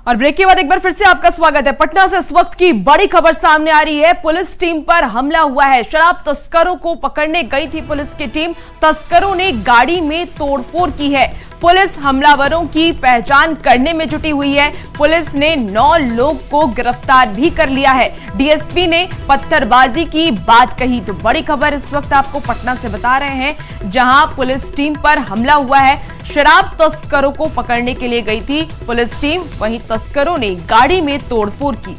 और ब्रेक के बाद एक बार फिर से आपका स्वागत है। पटना से इस वक्त की बड़ी खबर सामने आ रही है। पुलिस टीम पर हमला हुआ है। शराब तस्करों को पकड़ने गई थी पुलिस की टीम। तस्करों ने गाड़ी में तोड़फोड़ की है। पुलिस हमलावरों की पहचान करने में जुटी हुई है। पुलिस ने 9 लोग को गिरफ्तार भी कर लिया है। डीएसपी ने पत्थरबाजी की बात कही। तो बड़ी खबर इस वक्त आपको पटना से बता रहे हैं, जहां पुलिस टीम पर हमला हुआ है। शराब तस्करों को पकड़ने के लिए गई थी पुलिस टीम, वहीं तस्करों ने गाड़ी में तोड़फोड़ की।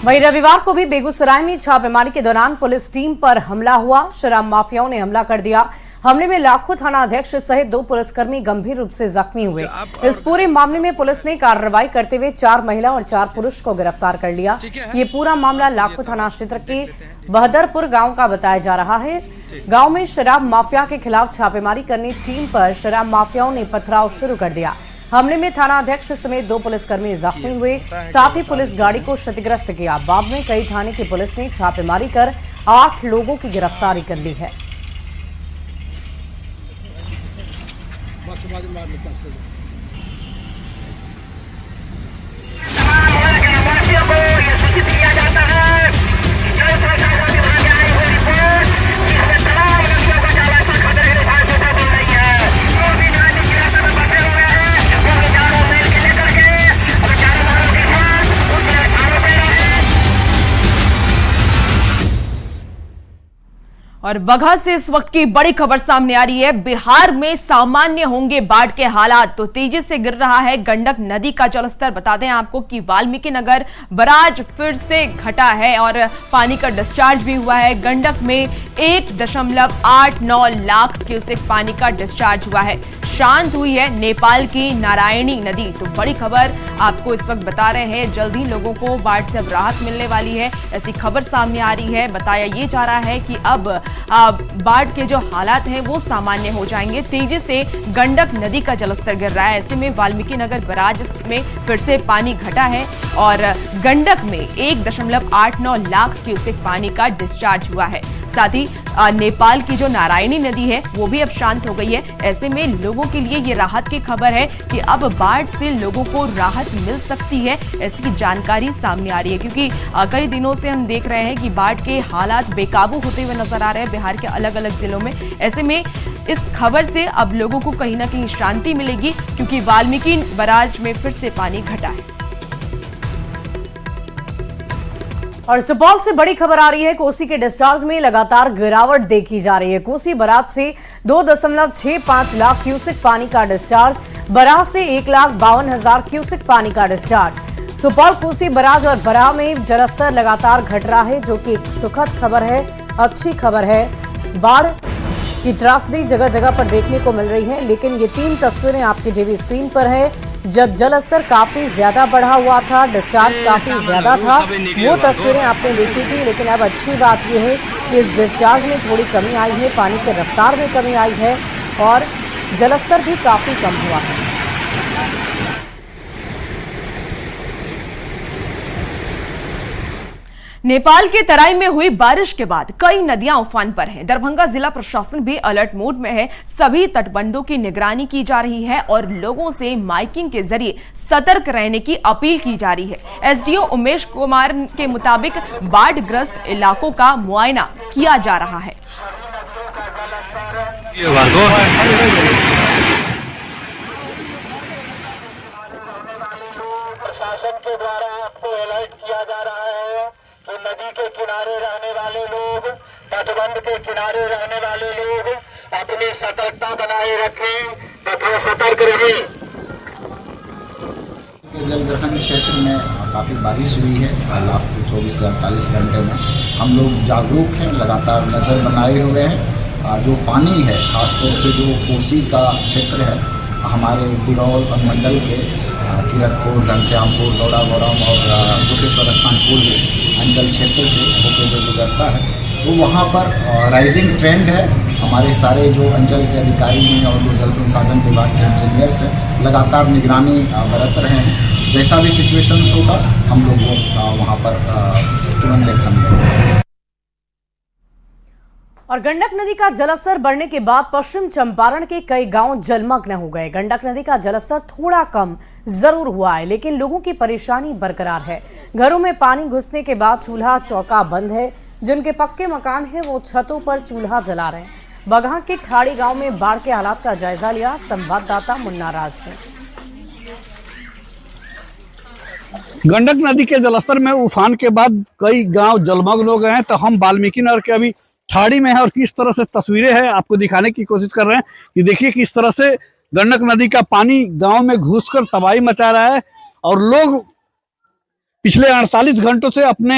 वहीं रविवार को भी बेगूसराय में छापेमारी के दौरान पुलिस टीम पर हमला हुआ। शराब माफियाओं ने हमला कर दिया। हमले में लाखों थाना अध्यक्ष सहित 2 पुलिसकर्मी गंभीर रूप से जख्मी हुए। इस पूरे मामले में पुलिस ने कार्रवाई करते हुए 4 महिला और 4 पुरुष को गिरफ्तार कर लिया। ये पूरा मामला लाखों थाना क्षेत्र के बहदरपुर गांव का बताया जा रहा है। गांव में शराब माफिया के खिलाफ छापेमारी करने टीम पर शराब माफियाओं ने पथराव शुरू कर दिया। हमले में थाना अध्यक्ष समेत 2 पुलिसकर्मी जख्मी हुए। साथ ही पुलिस गाड़ी को क्षतिग्रस्त किया। बाद में कई थाने की पुलिस ने छापेमारी कर 8 लोगों की गिरफ्तारी कर ली है। और बगहा से इस वक्त की बड़ी खबर सामने आ रही है। बिहार में सामान्य होंगे बाढ़ के हालात। तो तेजी से गिर रहा है गंडक नदी का जलस्तर। बता दें आपको कि वाल्मीकि नगर बराज फिर से घटा है और पानी का डिस्चार्ज भी हुआ है। गंडक में 1.89 लाख क्यूसेक पानी का डिस्चार्ज हुआ है। शांत हुई है नेपाल की नारायणी नदी। तो बड़ी खबर आपको इस वक्त बता रहे हैं। जल्द ही लोगों को बाढ़ से अब राहत मिलने वाली है, ऐसी खबर सामने आ रही है। बताया ये जा रहा है कि अब बाढ़ के जो हालात हैं वो सामान्य हो जाएंगे। तेजी से गंडक नदी का जलस्तर गिर रहा है। ऐसे में वाल्मीकि नगर बराज में फिर से पानी घटा है और गंडक में 1.89 लाख क्यूसेक पानी का डिस्चार्ज हुआ है। साथ ही नेपाल की जो नारायणी नदी है वो भी अब शांत हो गई है। ऐसे में लोगों के लिए ये राहत की खबर है कि अब बाढ़ से लोगों को राहत मिल सकती है, ऐसी की जानकारी सामने आ रही है। क्योंकि कई दिनों से हम देख रहे हैं कि बाढ़ के हालात बेकाबू होते हुए नजर आ रहे हैं बिहार के अलग अलग जिलों में। ऐसे में इस खबर से अब लोगों को कहीं ना कहीं शांति मिलेगी, क्योंकि वाल्मीकि बराज में फिर से पानी घटा है। और सुपौल से बड़ी खबर आ रही है। कोसी के डिस्चार्ज में लगातार गिरावट देखी जा रही है। कोसी बराज से 2.65 लाख क्यूसेक पानी का डिस्चार्ज, बराज से 1,52,000 क्यूसेक पानी का डिस्चार्ज। सुपौल, कोसी बराज और बराह में जलस्तर लगातार घट रहा है, जो कि एक सुखद खबर है, अच्छी खबर है। बाढ़ की त्रासदी जगह जगह पर देखने को मिल रही है, लेकिन ये 3 तस्वीरें आपकी टीवी स्क्रीन पर है। जब जलस्तर काफी ज्यादा बढ़ा हुआ था, डिस्चार्ज काफी ज्यादा था, वो तस्वीरें आपने देखी थी। लेकिन अब अच्छी बात यह है कि इस डिस्चार्ज में थोड़ी कमी आई है, पानी की रफ्तार में कमी आई है और जलस्तर भी काफी कम हुआ है। नेपाल के तराई में हुई बारिश के बाद कई नदियां उफान पर हैं। दरभंगा जिला प्रशासन भी अलर्ट मोड में है। सभी तटबंधों की निगरानी की जा रही है और लोगों से माइकिंग के जरिए सतर्क रहने की अपील की जा रही है। एसडीओ उमेश कुमार के मुताबिक बाढ़ग्रस्त इलाकों का मुआयना किया जा रहा है। प्रशासन के द्वारा आपको अलर्ट किया जा रहा है कि नदी के किनारे रहने वाले लोग, तटबंध के किनारे रहने वाले लोग अपनी सतर्कता बनाए रखें तथा सतर्क रहें। जलग्रहण क्षेत्र में काफ़ी बारिश हुई है। लास्ट 24 से 48 घंटे में हम लोग जागरूक हैं, लगातार नज़र बनाए हुए हैं। जो पानी है, खासतौर से जो कोसी का क्षेत्र है, हमारे बिरौल अनुमंडल के किरतपुर, घनश्यामपुर, दौड़ागौरम और कुशेश्वर स्थान पूर्व अंचल क्षेत्र से होकर जो गुजरता है, तो वहाँ पर राइजिंग ट्रेंड है। हमारे सारे जो अंचल के अधिकारी हैं और जो जल संसाधन विभाग के इंजीनियर्स हैं लगातार निगरानी बरत रहे हैं। जैसा भी सिचुएशंस होगा हम लोग वहाँ पर तुरंत एक्शन लेंगे। और गंडक नदी का जलस्तर बढ़ने के बाद पश्चिम चंपारण के कई गांव जलमग्न हो गए। गंडक नदी का जलस्तर थोड़ा कम जरूर हुआ है, लेकिन लोगों की परेशानी बरकरार है। घरों में पानी घुसने के बाद चूल्हा चौका बंद है। जिनके पक्के मकान हैं वो छतों पर चूल्हा जला रहे हैं। बगहा के ठाड़ी गांव में बाढ़ के हालात का जायजा लिया संवाददाता मुन्ना राज ने। गंडक नदी के जलस्तर में उफान के बाद कई गांव जलमग्न हो गए हैं। तो हम वाल्मीकि नगर के अभी ठाड़ी में है और किस तरह से तस्वीरें हैं आपको दिखाने की कोशिश कर रहे हैं कि देखिए किस तरह से गंडक नदी का पानी गांव में घुसकर तबाही मचा रहा है और लोग पिछले 48 घंटों से अपने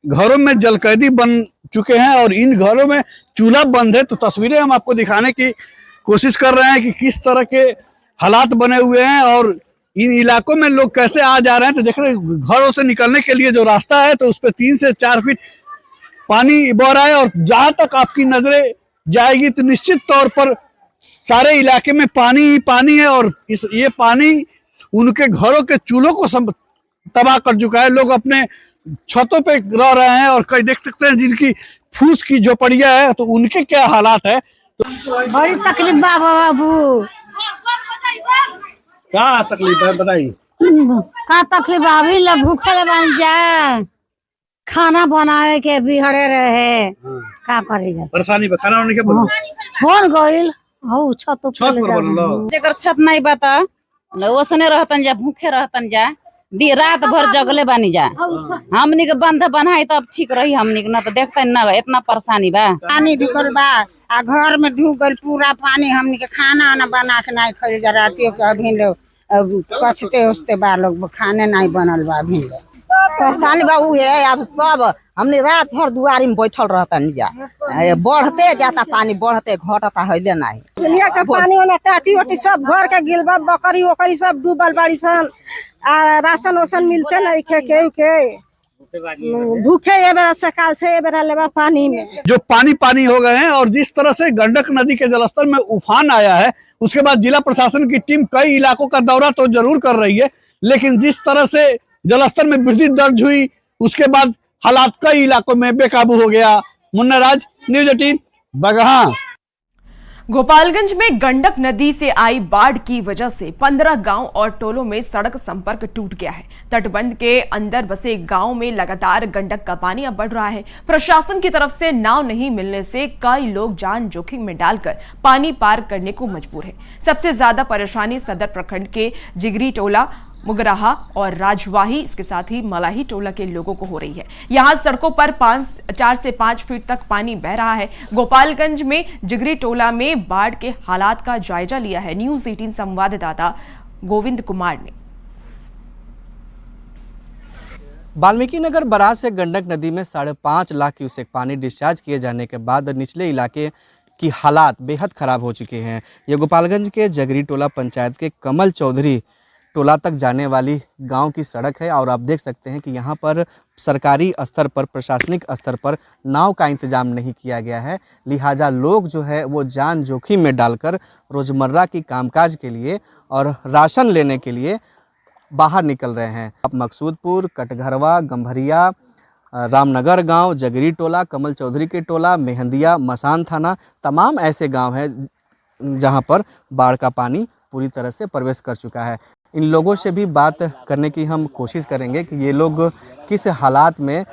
घरों में जलकैदी बन चुके हैं और इन घरों में चूल्हा बंद है। तो तस्वीरें हम आपको दिखाने की कोशिश कर रहे हैं कि किस तरह के हालात बने हुए हैं और इन इलाकों में लोग कैसे आ जा रहे हैं। तो देख रहे हैं घरों से निकलने के लिए जो रास्ता है तो उस पर 3 से 4 फीट पानी बह रहा है और जहां तक आपकी नजरें जाएगी तो निश्चित तौर पर सारे इलाके में पानी ही पानी है और ये पानी उनके घरों के चूल्हों को सब तबाह कर चुका है। लोग अपने छतों पे रह रहे हैं और कई देख सकते हैं जिनकी फूस की झोपड़ियां है तो उनके क्या हालात है। तो बड़ी तकलीफ बा बाबू। क्या तकलीफ है बताइए। का तकलीफ अभी ल भूखे बन जाए, खाना बनावे के बिहड़े रहे का करे जा परेशानी खाना होने के बन गइल हो छत पर जेकर छत नहीं बता ओसने रहतन जा, भूखे रहतन जा, रात भर जगले बानी जा। हमनी के बंध बनाई तब ठीक रही, हमनी के न तो देखते न इतना परेशानी बा। पानी ढुकल बा आ घर में ढुक गइल पूरा पानी। हमनी के खाना वाना बना के नहीं खाई जा, रातियों के अभी लोग कचते उचते बा, लोग खाने नहीं बनल बा अभी लोग। परेशानी बा उ है। अब सब हमने रात भर दुआरी में बैठल रहतन जा, बढ़ते जाता पानी, बढ़ते घटता हइले नहीं। चलिया के पानी वाला टाटी वाटी सब घर के गिलबा, बकरी ओकरी सब डूबल बाड़ी सन। राशन वासन मिलते नहीं के भूखे ये बेरा से काल से ये बेरा लेवा पानी में जो पानी हो गए हैं। और जिस तरह से गंडक नदी के जलस्तर में उफान आया है उसके बाद जिला प्रशासन की टीम कई इलाकों का दौरा तो जरूर कर रही है, लेकिन जिस तरह से जलस्तर में वृद्धि दर्ज हुई उसके बाद हालात कई इलाकों में बेकाबू हो गया। मुन्ना राज, न्यूज़ 18, बगहा। गोपालगंज में गंडक नदी से आई बाढ़ की वजह से 15 गांव और टोलों में सड़क संपर्क टूट गया है। तटबंध के अंदर बसे गांव में लगातार गंडक का पानी अब बढ़ रहा है। प्रशासन की तरफ से नाव नहीं मिलने से कई लोग जान जोखिम में डालकर पानी पार करने को मजबूर है। सबसे ज्यादा परेशानी सदर प्रखंड के जिगरी टोला, मुगराहा और राजवाही, इसके साथ ही मलाही टोला के लोगों को हो रही है। यहां सड़कों पर 4 से 5 फीट तक पानी बह रहा है। गोपालगंज में जिगरी टोला में बाढ़ के हालात का जायजा लिया है न्यूज़ 18 संवाददाता गोविंद कुमार ने। वाल्मीकि नगर बराज से गंडक नदी में 5.5 लाख क्यूसेक पानी डिस्चार्ज किए जाने के बाद निचले इलाके की हालात बेहद खराब हो चुके हैं। ये गोपालगंज के जगरी टोला पंचायत के कमल चौधरी टोला तक जाने वाली गांव की सड़क है और आप देख सकते हैं कि यहाँ पर सरकारी स्तर पर, प्रशासनिक स्तर पर नाव का इंतजाम नहीं किया गया है। लिहाजा लोग जो है वो जान जोखिम में डालकर रोज़मर्रा की कामकाज के लिए और राशन लेने के लिए बाहर निकल रहे हैं। अब मकसूदपुर, कटघरवा, गंभरिया, रामनगर गांव, जगरी टोला, कमल चौधरी के टोला, मेहंदिया, मसान थाना, तमाम ऐसे गांव हैं जहां पर बाढ़ का पानी पूरी तरह से प्रवेश कर चुका है। इन लोगों से भी बात करने की हम कोशिश करेंगे कि ये लोग किस हालात में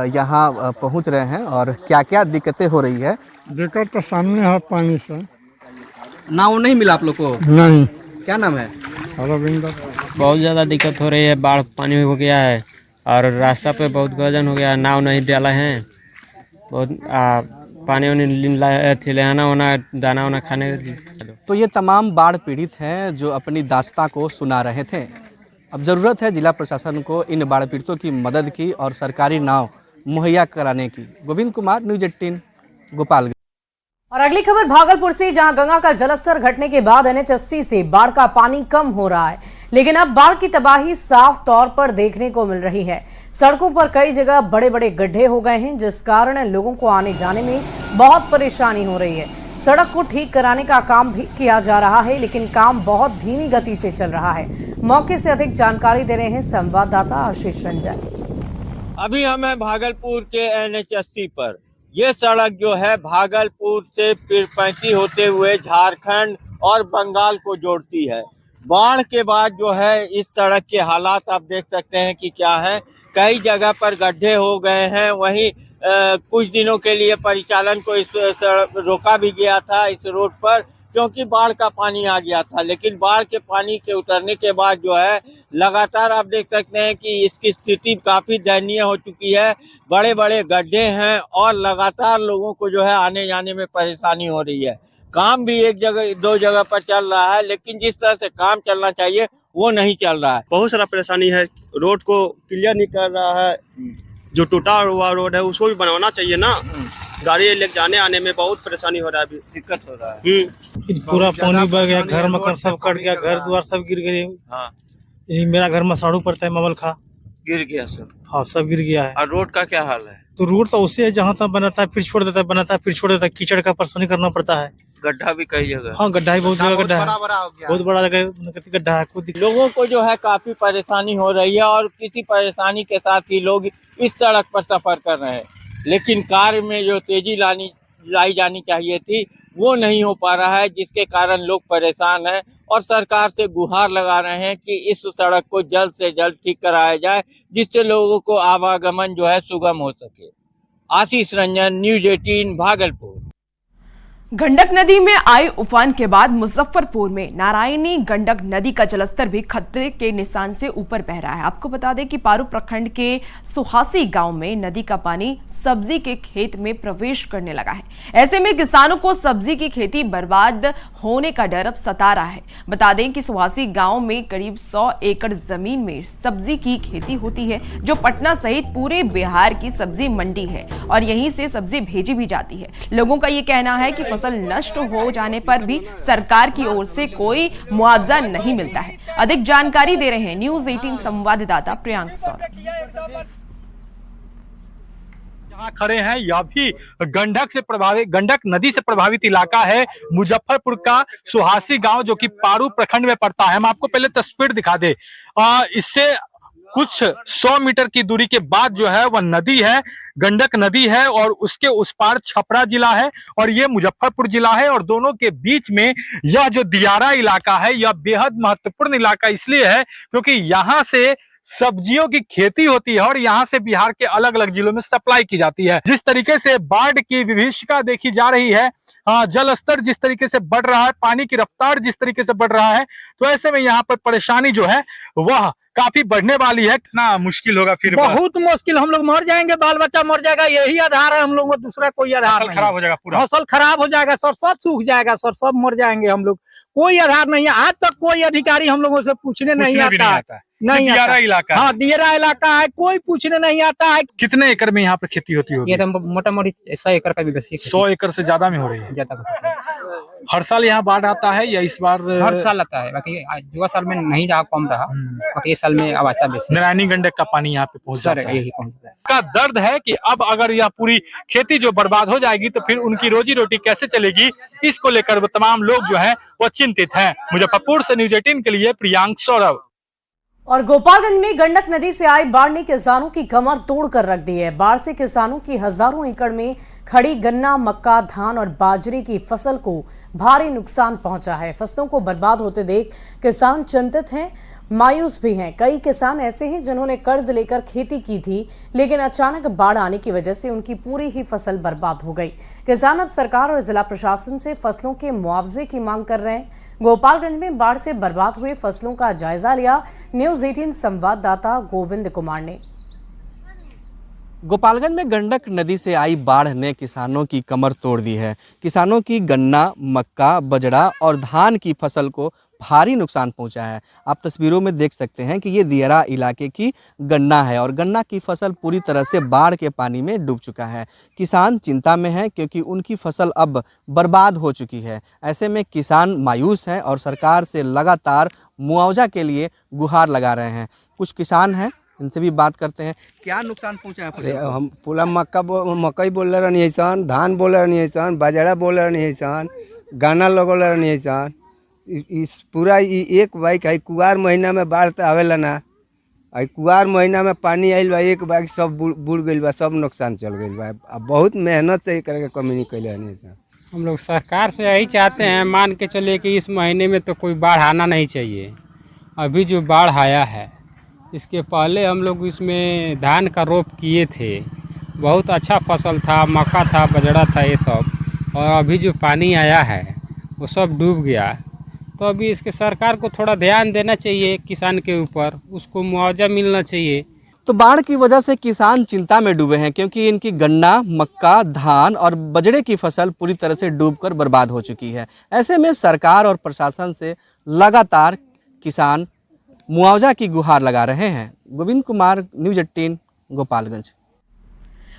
यहाँ पहुँच रहे हैं और क्या क्या दिक्कतें हो रही है। दिक्कत तो सामने है पानी से। नाव नहीं मिला आप लोग को? नहीं। क्या नाम है? रविंदर। बहुत ज़्यादा दिक्कत हो रही है, बाढ़ पानी हो गया है और रास्ता पे बहुत गजन हो गया, नाव नहीं डाला है, बहुत पानी लेना होना, दाना होना खाने। तो ये तमाम बाढ़ पीड़ित हैं जो अपनी दास्तां को सुना रहे थे। अब ज़रूरत है जिला प्रशासन को इन बाढ़ पीड़ितों की मदद की और सरकारी नाव मुहैया कराने की। गोविंद कुमार, न्यूज़ 18, गोपालगंज। और अगली खबर भागलपुर से, जहां गंगा का जलस्तर घटने के बाद NH80 से बाढ़ का पानी कम हो रहा है, लेकिन अब बाढ़ की तबाही साफ तौर पर देखने को मिल रही है। सड़कों पर कई जगह बड़े बड़े गड्ढे हो गए हैं, जिस कारण लोगों को आने जाने में बहुत परेशानी हो रही है। सड़क को ठीक कराने का काम भी किया जा रहा है, लेकिन काम बहुत धीमी गति से चल रहा है। मौके से अधिक जानकारी दे रहे हैं संवाददाता आशीष रंजन। अभी हम हैं भागलपुर के NH80 पर, ये सड़क जो है भागलपुर से पीरपैंती होते हुए झारखंड और बंगाल को जोड़ती है। बाढ़ के बाद जो है इस सड़क के हालात आप देख सकते हैं कि क्या है। कई जगह पर गड्ढे हो गए हैं। वहीं कुछ दिनों के लिए परिचालन को इस रोका भी गया था इस रोड पर, क्योंकि बाढ़ का पानी आ गया था। लेकिन बाढ़ के पानी के उतरने के बाद जो है लगातार आप देख सकते हैं कि इसकी स्थिति काफी दयनीय हो चुकी है। बड़े बड़े गड्ढे हैं और लगातार लोगों को जो है आने जाने में परेशानी हो रही है। काम भी एक जगह दो जगह पर चल रहा है, लेकिन जिस तरह से काम चलना चाहिए वो नहीं चल रहा है। बहुत सारा परेशानी है, रोड को क्लियर नहीं कर रहा है। जो टूटा हुआ रोड है उसको भी बनवाना चाहिए ना। गाड़ी लेके जाने आने में बहुत परेशानी हो रहा है, अभी दिक्कत हो रहा है। पूरा पानी बह गया, घर मकान सब कट गया, घर द्वार सब गिर गए। हाँ, मेरा घर मसाड़ू पड़ता है, ममल खा गिर गया सब। हाँ, सब गिर गया है। और रोड का क्या हाल है? तो रोड तो उसे है जहाँ तक बनाता है फिर छोड़ देता है, बनाता है फिर छोड़ देता है। कीचड़ का परेशानी करना पड़ता है। गड्ढा भी कई जगह। हाँ, गड्ढा ही बहुत जगह गड्ढा है, बहुत बड़ा जगह गड्ढा है। लोगों को जो है काफी परेशानी हो रही है और किसी परेशानी के साथ ही लोग इस सड़क पर सफर कर रहे हैं। लेकिन कार्य में जो तेजी लाई जानी चाहिए थी वो नहीं हो पा रहा है, जिसके कारण लोग परेशान हैं और सरकार से गुहार लगा रहे हैं कि इस सड़क को जल्द से जल्द ठीक कराया जाए, जिससे लोगों को आवागमन जो है सुगम हो सके। आशीष रंजन, न्यूज़ 18 भागलपुर। गंडक नदी में आए उफान के बाद मुजफ्फरपुर में नारायणी गंडक नदी का जलस्तर भी खतरे के निशान से ऊपर बह रहा है। आपको बता दें कि पारू प्रखंड के सुहासी गांव में नदी का पानी सब्जी के खेत में प्रवेश करने लगा है। ऐसे में किसानों को सब्जी की खेती बर्बाद होने का डर अब सता रहा है। बता दें कि सुहासी गांव में करीब 100 एकड़ जमीन में सब्जी की खेती होती है, जो पटना सहित पूरे बिहार की सब्जी मंडी है और यहीं से सब्जी भेजी भी जाती है। लोगों का ये कहना है कि फसल नष्ट हो जाने पर भी सरकार की ओर से कोई मुआवजा नहीं मिलता है। अधिक जानकारी दे रहे हैं न्यूज़ 18 संवाददाता प्रियांक सौरभ। जहां खड़े हैं यह भी गंडक नदी से प्रभावित इलाका है। मुजफ्फरपुर का सुहासी गांव जो कि पारू प्रखंड में पड़ता है। हम आपको पहले तस्वीर दिखा दे। इससे कुछ 100 मीटर की दूरी के बाद जो है वह नदी है, गंडक नदी है और उसके उस पार छपरा जिला है और ये मुजफ्फरपुर जिला है। और दोनों के बीच में यह जो दियारा इलाका है यह बेहद महत्वपूर्ण इलाका इसलिए है क्योंकि यहाँ से सब्जियों की खेती होती है और यहाँ से बिहार के अलग अलग जिलों में सप्लाई की जाती है। जिस तरीके से बाढ़ की विभीषिका देखी जा रही है, जल स्तर जिस तरीके से बढ़ रहा है, पानी की रफ्तार जिस तरीके से बढ़ रहा है, तो ऐसे में यहाँ पर परेशानी जो है वह काफी बढ़ने वाली है। कितना मुश्किल होगा फिर? बहुत मुश्किल, हम लोग मर जाएंगे, बाल बच्चा मर जाएगा, यही आधार है हम लोग, दूसरा कोई आधार नहीं। खराब हो जाएगा पूरा, फसल खराब हो जाएगा, सर सब सूख जाएगा, सर सब मर जाएंगे हम लोग। कोई आधार नहीं है, आज तक कोई अधिकारी हम लोगों से पूछने नहीं आता। नहीं, दियारा इलाका। हाँ, दियारा इलाका है, कोई पूछने नहीं आता है। कितने एकड़ में यहाँ पे खेती होती होगी? ये तो मोटा मोटी 100 एकड़ का भी बेसी। 100 एकड़ से ज्यादा में हो रही है। ज्यादा हर साल यहाँ बाढ़ आता है या इस बार? हर साल आता है, बाकी जो साल में नहीं रहा, कम रहा, बाकी इस साल में अब आता है। नारायणी गंडक का पानी यहाँ पे पहुँच जाता है। यही पहुँचता है। का दर्द है कि अब अगर यह पूरी खेती जो बर्बाद हो जाएगी तो फिर उनकी रोजी रोटी कैसे चलेगी, इसको लेकर तमाम लोग जो है वो चिंतित हैं। मुजफ्फरपुर से न्यूज़ 18 के लिए प्रियांक सौरभ। और गोपालगंज में गंडक नदी से आई बाढ़ ने किसानों की कमर तोड़ कर रख दी है। बाढ़ से किसानों की हजारों एकड़ में खड़ी गन्ना, मक्का, धान और बाजरे की फसल को भारी नुकसान पहुंचा है। फसलों को बर्बाद होते देख किसान चिंतित हैं, मायूस भी हैं। कई किसान ऐसे हैं जिन्होंने कर्ज लेकर खेती की थी, लेकिन अचानक बाढ़ आने की वजह से उनकी पूरी ही फसल बर्बाद हो गई। किसान अब सरकार और जिला प्रशासन से फसलों के मुआवजे की मांग कर रहे हैं। गोपालगंज में बाढ़ से बर्बाद हुए फसलों का जायजा लिया न्यूज़ 18 संवाददाता गोविंद कुमार ने। गोपालगंज में गंडक नदी से आई बाढ़ ने किसानों की कमर तोड़ दी है। किसानों की गन्ना, मक्का, बजड़ा और धान की फसल को भारी नुकसान पहुंचा है। आप तस्वीरों में देख सकते हैं कि ये दियारा इलाके की गन्ना है और गन्ना की फसल पूरी तरह से बाढ़ के पानी में डूब चुका है। किसान चिंता में हैं क्योंकि उनकी फसल अब बर्बाद हो चुकी है। ऐसे में किसान मायूस हैं और सरकार से लगातार मुआवजा के लिए गुहार लगा रहे हैं। कुछ किसान हैं, इनसे भी बात करते हैं। क्या नुकसान पहुंचा है? हम पूरा मकई बोल रहे सन, धान बोल रहे सन, बाजरा बोल रहे सन, गाना लगल रहे सन। इस पूरा एक बाइक है, कुआर महीना में बाढ़ तो आवेला ना, आई कुआर महीना में पानी आइल बा, एक बार सब बुड़ गइल बा, सब नुकसान चल गइल बा। अब बहुत मेहनत से करके कमी नहीं कैले हनी सर। हम लोग सरकार से यही चाहते हैं, मान के चलिए कि इस महीने में तो कोई बाढ़ आना नहीं चाहिए। अभी जो बाढ़ आया है, इसके पहले हम लोग इसमें धान का रोप किए थे, बहुत अच्छा फसल था, मक्का था, बजड़ा था, ये सब। और अभी जो पानी आया है वो सब डूब गया। तो अभी इसके सरकार को थोड़ा ध्यान देना चाहिए किसान के ऊपर, उसको मुआवजा मिलना चाहिए। तो बाढ़ की वजह से किसान चिंता में डूबे हैं, क्योंकि इनकी गन्ना, मक्का, धान और बजड़े की फसल पूरी तरह से डूबकर बर्बाद हो चुकी है। ऐसे में सरकार और प्रशासन से लगातार किसान मुआवजा की गुहार लगा रहे हैं। गोविंद कुमार, न्यूज़ 18, गोपालगंज।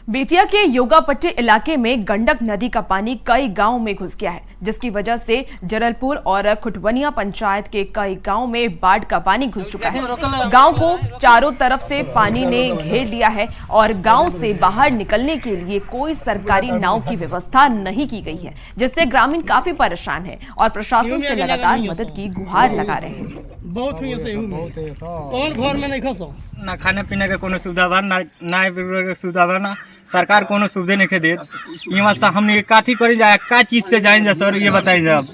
बेतिया के योगापट्टी इलाके में गंडक नदी का पानी कई गांवों में घुस गया है, जिसकी वजह से जरलपुर और खुटवनिया पंचायत के कई गांवों में बाढ़ का पानी घुस चुका है। गांव को चारों तरफ से पानी ने घेर लिया है और गांव से बाहर निकलने के लिए कोई सरकारी नाव की व्यवस्था नहीं की गई है, जिससे ग्रामीण काफी परेशान है और प्रशासन से लगातार मदद की गुहार लगा रहे हैं। घर में नहीं खसो ना, खाने पीने के कोनो सुविधा बा ना सुविधा बा ना, सरकार कोनो सुविधा नहीं दे। यहाँ से हमने काथी करी जाए, का चीज से जाएंगे सर, ये बताइए आप।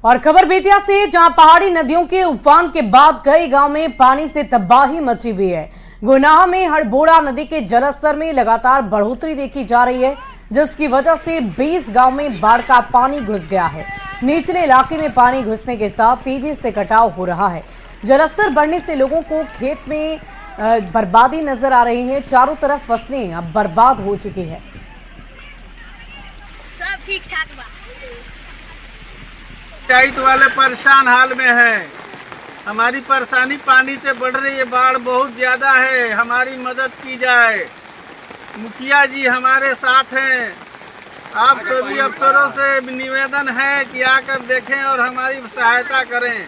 और खबर बेतिया से, जहां पहाड़ी नदियों के उफान के बाद कई गांव में पानी से तबाही मची हुई है। गुनाह में हड़बोड़ा नदी के जलस्तर में लगातार बढ़ोतरी देखी जा रही है, जिसकी वजह से 20 गांव में बाढ़ का पानी घुस गया है। निचले इलाके में पानी घुसने के साथ तेजी से कटाव हो रहा है। जलस्तर बढ़ने से लोगों को खेत में बर्बादी नजर आ रही है। चारों तरफ फसलें अब बर्बाद हो चुकी है। सब ठीक ठाक बा। पंचायत वाले परेशान हाल में है। हमारी परेशानी पानी से बढ़ रही है, बाढ़ बहुत ज्यादा है, हमारी मदद की जाए। मुखिया जी हमारे साथ हैं। आप सभी अफसरों से निवेदन है कि आकर देखें और हमारी सहायता करें।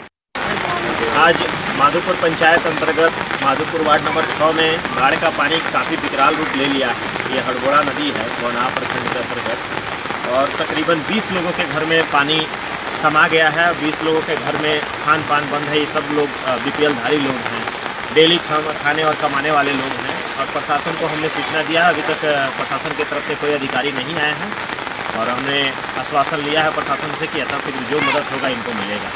आज माधोपुर पंचायत अंतर्गत माधोपुर वार्ड नंबर 6 में बाढ़ का पानी काफ़ी विकराल रूप ले लिया है। ये हड़बोड़ा नदी है गोनाह प्रखंड के अंतर्गत, और तकरीबन 20 लोगों के घर में पानी समा गया है। 20 लोगों के घर में खान पान बंद है। ये सब लोग बीपीएल धारी लोग हैं, डेली खाने और कमाने वाले लोग हैं। और प्रशासन को हमने सूचना दिया है, अभी तक प्रशासन की तरफ से कोई अधिकारी नहीं आए हैं, और हमने आश्वासन लिया है प्रशासन से कि यथाशीघ्र जो मदद होगा इनको मिलेगा।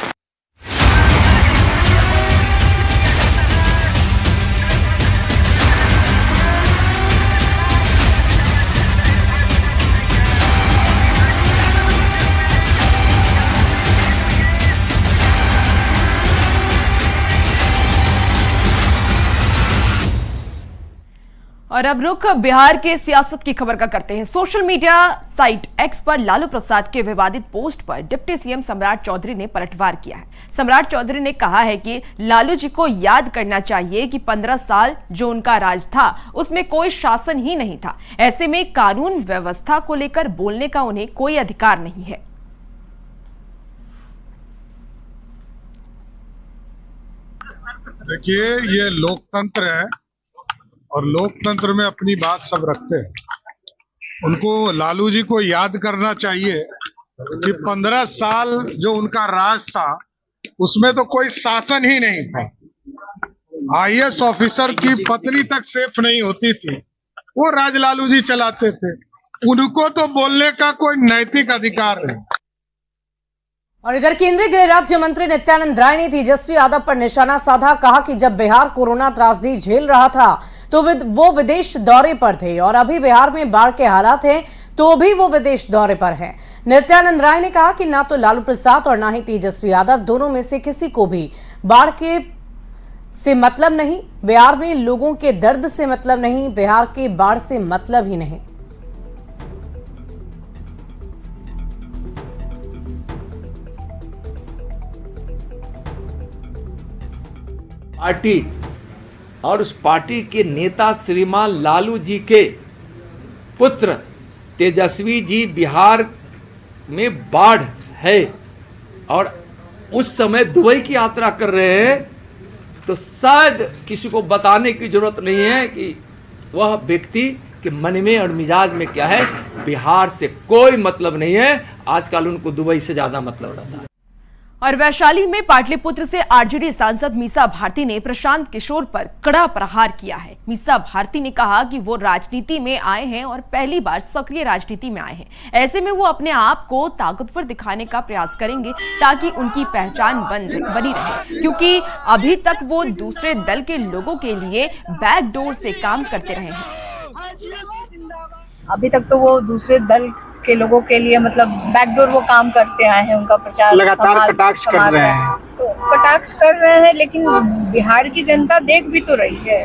और अब रुख बिहार के सियासत की खबर का करते हैं। सोशल मीडिया साइट एक्स पर लालू प्रसाद के विवादित पोस्ट पर डिप्टी सीएम सम्राट चौधरी ने पलटवार किया है। सम्राट चौधरी ने कहा है कि लालू जी को याद करना चाहिए कि 15 साल जो उनका राज था उसमें कोई शासन ही नहीं था। ऐसे में कानून व्यवस्था को लेकर बोलने का उन्हें कोई अधिकार नहीं है। देखिए, ये लोकतंत्र है और लोकतंत्र में अपनी बात सब रखते हैं। उनको, लालू जी को याद करना चाहिए कि 15 साल जो उनका राज था उसमें तो कोई शासन ही नहीं था। आईएएस ऑफिसर की पत्नी तक सेफ नहीं होती थी, वो राज लालू जी चलाते थे। उनको तो बोलने का कोई नैतिक अधिकार नहीं। और इधर केंद्रीय गृह राज्य मंत्री नित्यानंद राय ने तेजस्वी यादव पर निशाना साधा। कहा कि जब बिहार कोरोना त्रासदी झेल रहा था तो वो विदेश दौरे पर थे, और अभी बिहार में बाढ़ के हालात हैं तो भी वो विदेश दौरे पर हैं। नित्यानंद राय ने कहा कि ना तो लालू प्रसाद और ना ही तेजस्वी यादव, दोनों में से किसी को भी बाढ़ के से मतलब नहीं, बिहार में लोगों के दर्द से मतलब नहीं, बिहार के बाढ़ से मतलब ही नहीं। पार्टी और उस पार्टी के नेता श्रीमान लालू जी के पुत्र तेजस्वी जी बिहार में बाढ़ है और उस समय दुबई की यात्रा कर रहे हैं, तो शायद किसी को बताने की जरूरत नहीं है कि वह व्यक्ति के मन में और मिजाज में क्या है। बिहार से कोई मतलब नहीं है, आजकल उनको दुबई से ज्यादा मतलब रहता है। और वैशाली में पाटलिपुत्र से आरजेडी सांसद मीसा भारती ने प्रशांत किशोर पर कड़ा प्रहार किया है। मीसा भारती ने कहा कि वो राजनीति में आए हैं और पहली बार सक्रिय राजनीति में आए हैं। ऐसे में वो अपने आप को ताकतवर दिखाने का प्रयास करेंगे ताकि उनकी पहचान बनी रहे, क्योंकि अभी तक वो दूसरे दल के लोगों के लिए बैकडोर से काम करते रहे हैं। अभी तक तो वो दूसरे दल के लोगों के लिए मतलब बैकडोर वो काम करते आए हैं। उनका प्रचार लगातार कटाक्ष कर रहे हैं, तो कटाक्ष कर रहे हैं, लेकिन बिहार की जनता देख भी तो रही है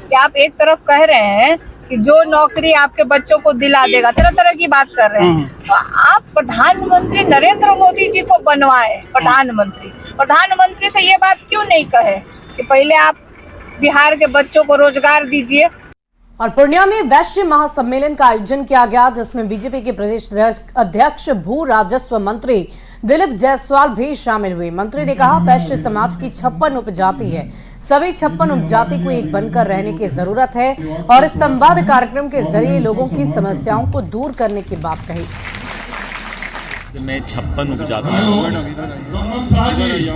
कि आप एक तरफ कह रहे हैं कि जो नौकरी आपके बच्चों को दिला देगा, तरह तरह की बात कर रहे हैं। तो आप प्रधानमंत्री नरेंद्र मोदी जी को बनवाए प्रधानमंत्री से ये बात क्यों नहीं कहे कि पहले आप बिहार के बच्चों को रोजगार दीजिए। और पूर्णिया में वैश्य महासम्मेलन का आयोजन किया गया, जिसमें बीजेपी के प्रदेश अध्यक्ष भू राजस्व मंत्री दिलीप जायसवाल भी शामिल हुए। मंत्री ने कहा, वैश्य समाज की 56 उपजाति है, सभी 56 उपजाति को एक बनकर रहने की जरूरत है और इस संवाद कार्यक्रम के जरिए लोगों की समस्याओं को दूर करने की बात कही। में 56 उपजातियां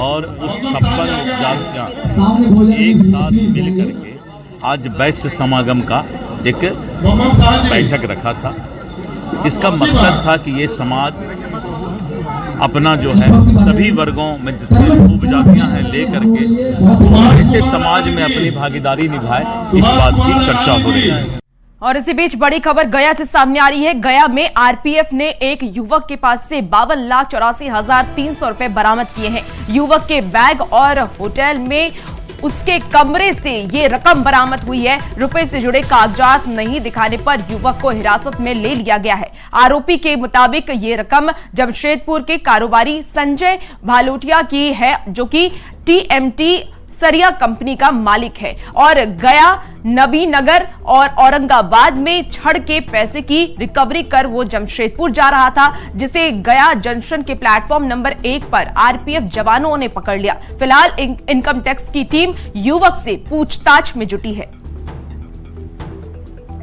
और उस 56 उपजातियां एक साथ मिल करके आज वैश्य समागम का एक बैठक रखा था। इसका मकसद था कि ये समाज अपना जो है सभी वर्गों में जितने उपजातियां हैं ले करके ऐसे समाज में अपनी भागीदारी निभाए, इस बात की चर्चा हो रही है। और इसी बीच बड़ी खबर गया से सामने आ रही है। गया में आरपीएफ ने एक युवक के पास से 52,84,300 रुपए बरामद किए हैं। युवक के बैग और होटल में उसके कमरे से ये रकम बरामद हुई है। रुपए से जुड़े कागजात नहीं दिखाने पर युवक को हिरासत में ले लिया गया है। आरोपी के मुताबिक ये रकम जमशेदपुर के कारोबारी संजय भालोटिया की है, जो कि टीएमटी सरिया कंपनी का मालिक है और गया, नबीनगर और औरंगाबाद में छड़ के पैसे की रिकवरी कर वो जमशेदपुर जा रहा था, जिसे गया जंक्शन के प्लेटफॉर्म नंबर 1 पर आरपीएफ जवानों ने पकड़ लिया। फिलहाल इनकम टैक्स की टीम युवक से पूछताछ में जुटी है।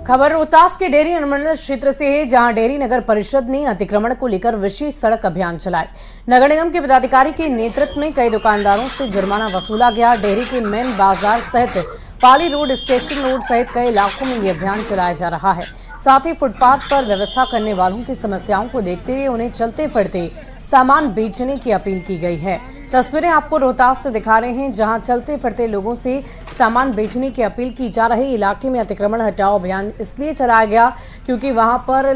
खबर रोहतास के डेयरी अनुमंडल क्षेत्र से है, जहां डेयरी नगर परिषद ने अतिक्रमण को लेकर विशेष सड़क अभियान चलाए। नगर निगम के पदाधिकारी के नेतृत्व में कई दुकानदारों से जुर्माना वसूला गया। डेयरी के मेन बाजार सहित पाली रोड, स्टेशन रोड सहित कई इलाकों में ये अभियान चलाया जा रहा है। साथ ही फुटपाथ पर व्यवस्था करने वालों की समस्याओं को देखते हुए उन्हें चलते फिरते सामान बेचने की अपील की गई है। तस्वीरें आपको रोहतास से दिखा रहे हैं, जहां चलते फिरते लोगों से सामान बेचने की अपील की जा रही। इलाके में अतिक्रमण हटाओ अभियान इसलिए चलाया गया क्योंकि वहां पर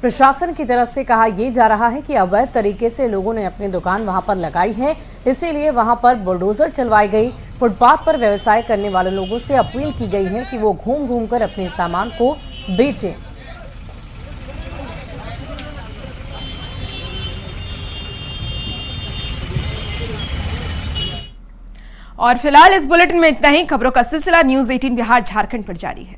प्रशासन की तरफ से कहा यह जा रहा है कि अवैध तरीके से लोगों ने अपनी दुकान वहां पर लगाई है, इसीलिए वहां पर बुलडोजर चलवाई गई। फुटपाथ पर व्यवसाय करने वाले लोगों से अपील की गई है कि वो घूम घूम कर अपने सामान को बेचें। और फिलहाल इस बुलेटिन में इतना ही। खबरों का सिलसिला न्यूज़ 18 बिहार झारखंड पर जारी है।